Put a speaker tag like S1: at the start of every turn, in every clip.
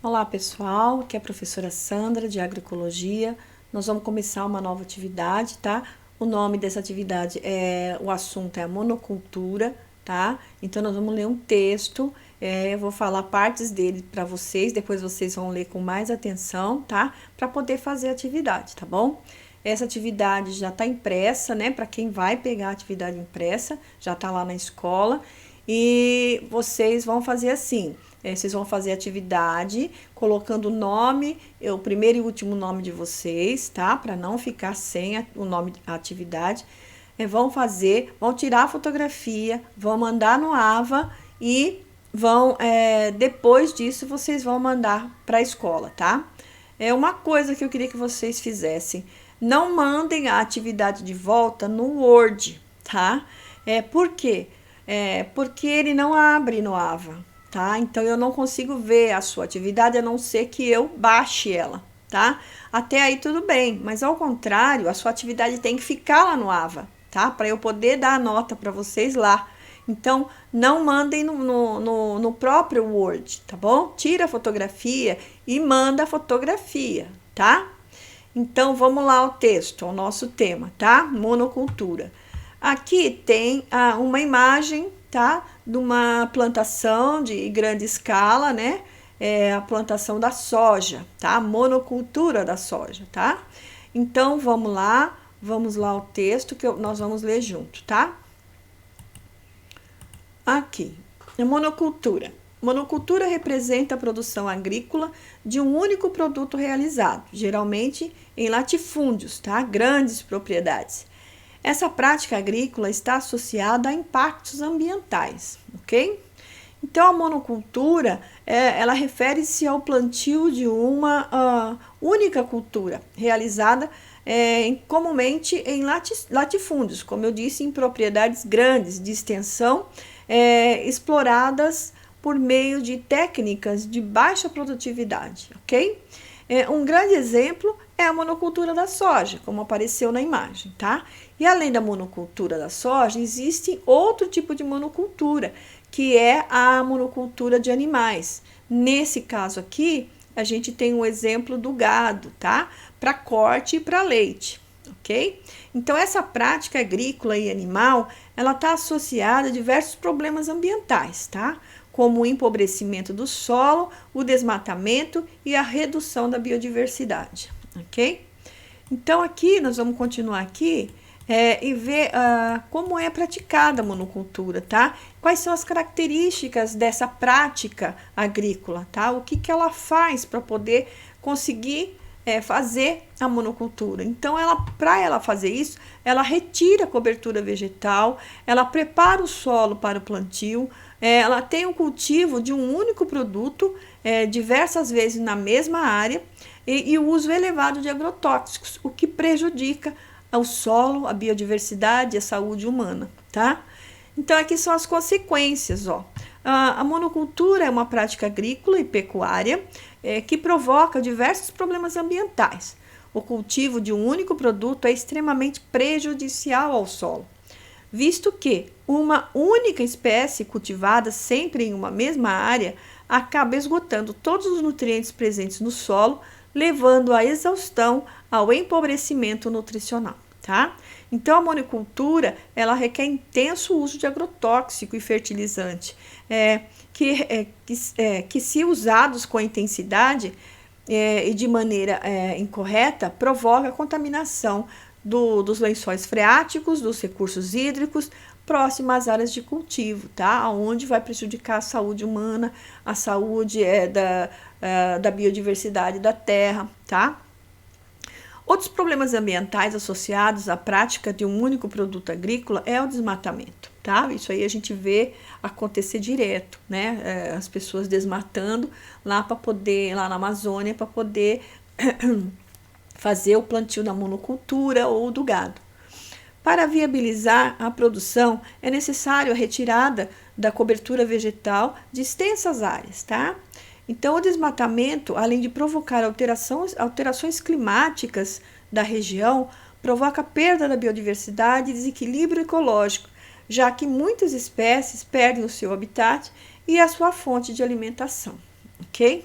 S1: Olá pessoal, aqui é a professora Sandra de Agroecologia. Nós vamos começar uma nova atividade, tá? O nome dessa atividade o assunto é a monocultura, tá? Então nós vamos ler um texto, eu vou falar partes dele para vocês, depois vocês vão ler com mais atenção, tá? Para poder fazer a atividade, tá bom? Essa atividade já está impressa, né? Para quem vai pegar a atividade impressa, já está lá na escola. E vocês vão fazer assim, vocês vão fazer a atividade colocando o nome, o primeiro e último nome de vocês, tá? Para não ficar sem o nome da atividade. Vão tirar a fotografia, vão mandar no AVA e depois disso vocês vão mandar para a escola, tá? É uma coisa que eu queria que vocês fizessem. Não mandem a atividade de volta no Word, tá? Por quê? Porque ele não abre no AVA, tá? Então eu não consigo ver a sua atividade a não ser que eu baixe ela, tá? Até aí tudo bem, mas ao contrário, a sua atividade tem que ficar lá no AVA, tá? Para eu poder dar a nota para vocês lá. Então, não mandem no próprio Word, tá bom? Tira a fotografia e manda a fotografia, tá? Então, vamos lá ao texto, ao nosso tema, tá? Monocultura. Aqui tem uma imagem, tá? De uma plantação de grande escala, né? A plantação da soja, tá? Monocultura da soja, tá? Então, vamos lá ao texto que nós vamos ler junto, tá? Aqui, monocultura. Monocultura representa a produção agrícola de um único produto realizado, geralmente em latifúndios, tá? Grandes propriedades. Essa prática agrícola está associada a impactos ambientais, ok? Então, a monocultura, ela refere-se ao plantio de uma única cultura, realizada comumente em latifúndios, como eu disse, em propriedades grandes de extensão, exploradas por meio de técnicas de baixa produtividade, ok? Um grande exemplo é a monocultura da soja, como apareceu na imagem, tá? E além da monocultura da soja, existe outro tipo de monocultura, que é a monocultura de animais. Nesse caso aqui, a gente tem um exemplo do gado, tá? Para corte e para leite, ok? Então, essa prática agrícola e animal, ela está associada a diversos problemas ambientais, tá? Como o empobrecimento do solo, o desmatamento e a redução da biodiversidade, ok? Então, aqui, nós vamos continuar aqui e ver como é praticada a monocultura, tá? Quais são as características dessa prática agrícola, tá? O que ela faz para poder conseguir fazer a monocultura. Então, para ela fazer isso, ela retira a cobertura vegetal, ela prepara o solo para o plantio, ela tem o cultivo de um único produto, diversas vezes na mesma área, e o uso elevado de agrotóxicos, o que prejudica o solo, a biodiversidade e a saúde humana, tá? Então, aqui são as consequências, ó. A monocultura é uma prática agrícola e pecuária que provoca diversos problemas ambientais. O cultivo de um único produto é extremamente prejudicial ao solo, visto que uma única espécie cultivada sempre em uma mesma área acaba esgotando todos os nutrientes presentes no solo, levando à exaustão, ao empobrecimento nutricional, tá? Então, a monocultura, ela requer intenso uso de agrotóxico e fertilizante, que se usados com intensidade e de maneira incorreta, provoca a contaminação dos lençóis freáticos, dos recursos hídricos, próximo às áreas de cultivo, tá? Onde vai prejudicar a saúde humana, a saúde da biodiversidade da terra, tá? Outros problemas ambientais associados à prática de um único produto agrícola é o desmatamento, tá? Isso aí a gente vê acontecer direto, né? As pessoas desmatando lá na Amazônia, para poder fazer o plantio da monocultura ou do gado. Para viabilizar a produção, é necessário a retirada da cobertura vegetal de extensas áreas, tá? Então, o desmatamento, além de provocar alterações climáticas da região, provoca perda da biodiversidade e desequilíbrio ecológico, já que muitas espécies perdem o seu habitat e a sua fonte de alimentação, ok?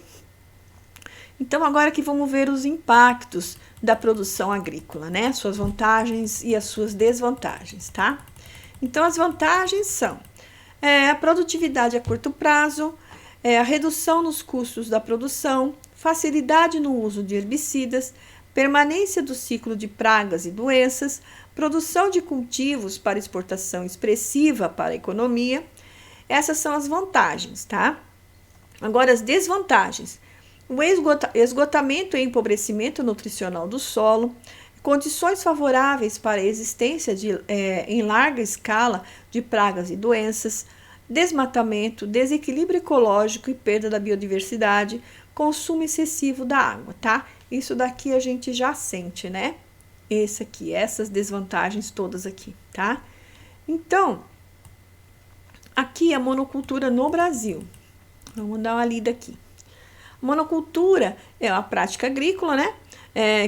S1: Então, agora que vamos ver os impactos da produção agrícola, né? Suas vantagens e as suas desvantagens, tá? Então, as vantagens são a produtividade a curto prazo, a redução nos custos da produção, facilidade no uso de herbicidas, permanência do ciclo de pragas e doenças, produção de cultivos para exportação expressiva para a economia. Essas são as vantagens, tá? Agora, as desvantagens. O esgotamento e empobrecimento nutricional do solo, condições favoráveis para a existência em larga escala de pragas e doenças, desmatamento, desequilíbrio ecológico e perda da biodiversidade, consumo excessivo da água, tá? Isso daqui a gente já sente, né? Essas desvantagens todas aqui, tá? Então, aqui a monocultura no Brasil. Vamos dar uma lida aqui. Monocultura é uma prática agrícola, né?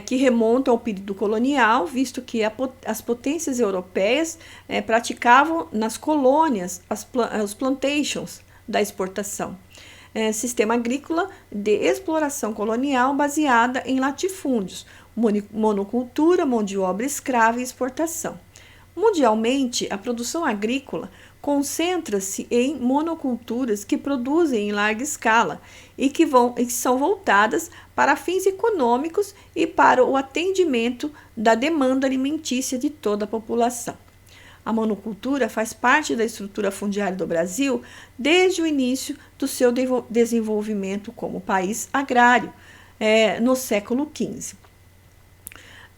S1: Que remonta ao período colonial, visto que as potências europeias praticavam nas colônias os plantations da exportação. Sistema agrícola de exploração colonial baseada em latifúndios, monocultura, mão de obra escrava e exportação. Mundialmente, a produção agrícola concentra-se em monoculturas que produzem em larga escala e que são voltadas para fins econômicos e para o atendimento da demanda alimentícia de toda a população. A monocultura faz parte da estrutura fundiária do Brasil desde o início do seu desenvolvimento como país agrário, no século XV.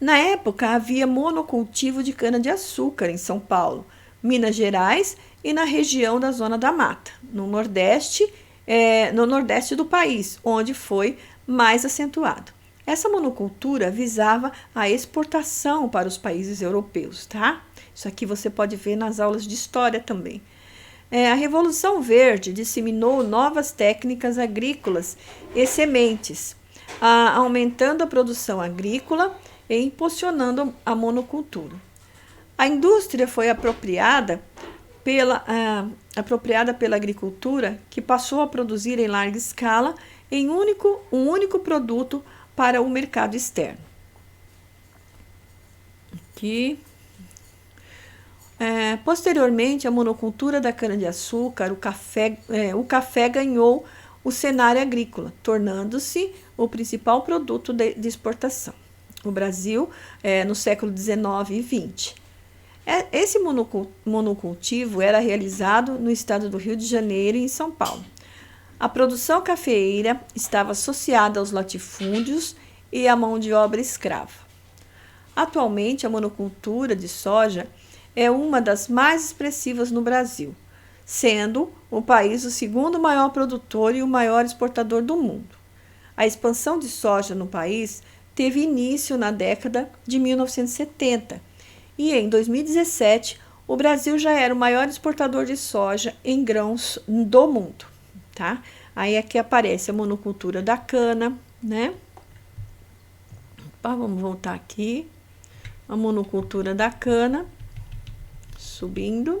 S1: Na época, havia monocultivo de cana-de-açúcar em São Paulo, Minas Gerais e na região da Zona da Mata, no Nordeste do país, onde foi mais acentuado. Essa monocultura visava a exportação para os países europeus, tá? Isso aqui você pode ver nas aulas de história também. A Revolução Verde disseminou novas técnicas agrícolas e sementes, aumentando a produção agrícola e impulsionando a monocultura. A indústria foi apropriada pela agricultura, que passou a produzir em larga escala um único produto para o mercado externo. Aqui. Posteriormente, a monocultura da cana-de-açúcar, o café ganhou o cenário agrícola, tornando-se o principal produto de exportação. O Brasil, no século XIX e XX. Esse monocultivo era realizado no estado do Rio de Janeiro e em São Paulo. A produção cafeeira estava associada aos latifúndios e à mão de obra escrava. Atualmente, a monocultura de soja é uma das mais expressivas no Brasil, sendo o país o segundo maior produtor e o maior exportador do mundo. A expansão de soja no país teve início na década de 1970 e em 2017 o Brasil já era o maior exportador de soja em grãos do mundo, tá? Aí aqui aparece a monocultura da cana, né? Vamos voltar aqui. A monocultura da cana, subindo.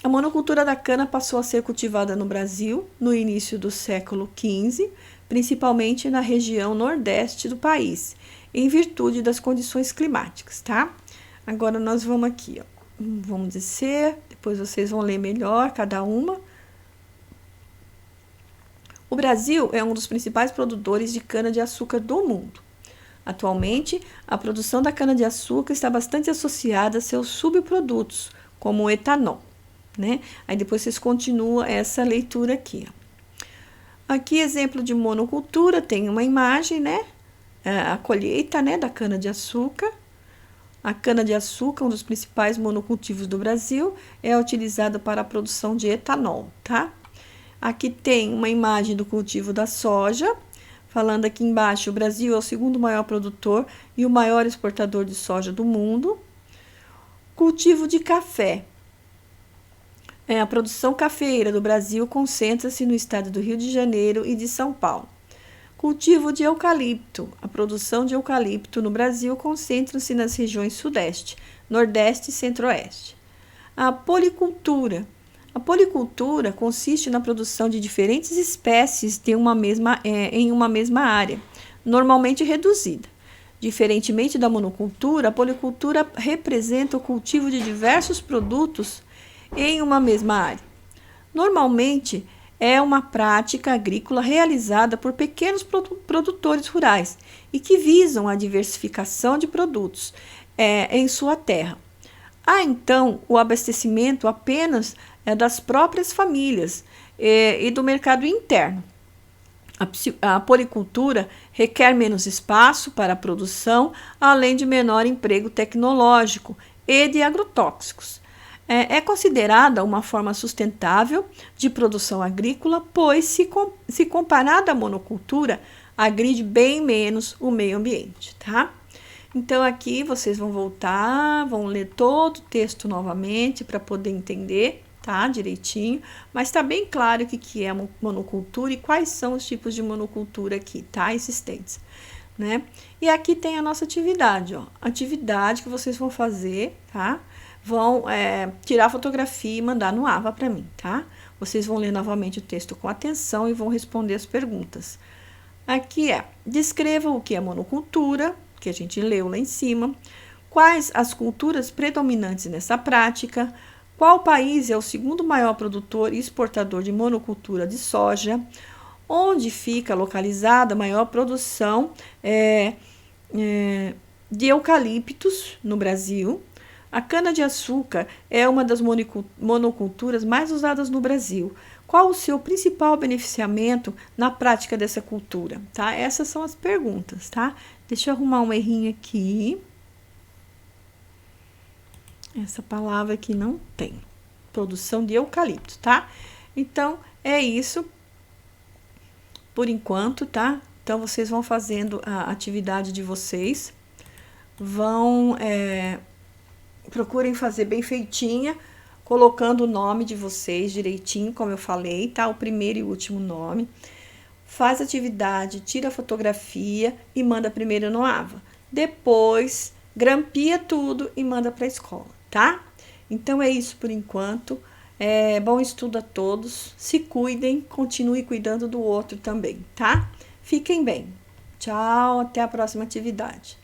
S1: A monocultura da cana passou a ser cultivada no Brasil no início do século XV, principalmente na região nordeste do país, em virtude das condições climáticas, tá? Agora nós vamos aqui, ó. Vamos descer, depois vocês vão ler melhor cada uma. O Brasil é um dos principais produtores de cana-de-açúcar do mundo. Atualmente, a produção da cana-de-açúcar está bastante associada a seus subprodutos, como o etanol, né? Aí depois vocês continuam essa leitura aqui, ó. Aqui, exemplo de monocultura, tem uma imagem, né? A colheita, né, da cana-de-açúcar. A cana-de-açúcar, um dos principais monocultivos do Brasil, é utilizada para a produção de etanol, tá? Aqui tem uma imagem do cultivo da soja. Falando aqui embaixo, o Brasil é o segundo maior produtor e o maior exportador de soja do mundo. Cultivo de café. A produção cafeeira do Brasil concentra-se no estado do Rio de Janeiro e de São Paulo. Cultivo de eucalipto. A produção de eucalipto no Brasil concentra-se nas regiões Sudeste, Nordeste e Centro-Oeste. A policultura. A policultura consiste na produção de diferentes espécies em uma mesma área, normalmente reduzida. Diferentemente da monocultura, a policultura representa o cultivo de diversos produtos em uma mesma área. Normalmente, é uma prática agrícola realizada por pequenos produtores rurais e que visam a diversificação de produtos em sua terra. Há, então, o abastecimento apenas das próprias famílias e do mercado interno. A policultura requer menos espaço para a produção, além de menor emprego tecnológico e de agrotóxicos. É considerada uma forma sustentável de produção agrícola, pois, se comparada à monocultura, agride bem menos o meio ambiente, tá? Então, aqui vocês vão voltar, vão ler todo o texto novamente para poder entender, tá? Direitinho, mas tá bem claro o que é monocultura e quais são os tipos de monocultura aqui, tá? Existentes, né? E aqui tem a nossa atividade, ó. Atividade que vocês vão fazer, tá? Vão tirar a fotografia e mandar no AVA para mim, tá? Vocês vão ler novamente o texto com atenção e vão responder as perguntas. Aqui descreva o que é monocultura, que a gente leu lá em cima, quais as culturas predominantes nessa prática, qual país é o segundo maior produtor e exportador de monocultura de soja, onde fica localizada a maior produção de eucaliptos no Brasil. A cana-de-açúcar é uma das monoculturas mais usadas no Brasil. Qual o seu principal beneficiamento na prática dessa cultura? Tá? Essas são as perguntas, tá? Deixa eu arrumar um errinho aqui. Essa palavra aqui não tem. Produção de eucalipto, tá? Então, é isso por enquanto, tá? Então, vocês vão fazendo a atividade de vocês. Procurem fazer bem feitinha, colocando o nome de vocês direitinho, como eu falei, tá? O primeiro e o último nome. Faz a atividade, tira a fotografia e manda primeiro no AVA. Depois, grampia tudo e manda para a escola, tá? Então, é isso por enquanto. Bom estudo a todos. Se cuidem, continue cuidando do outro também, tá? Fiquem bem. Tchau, até a próxima atividade.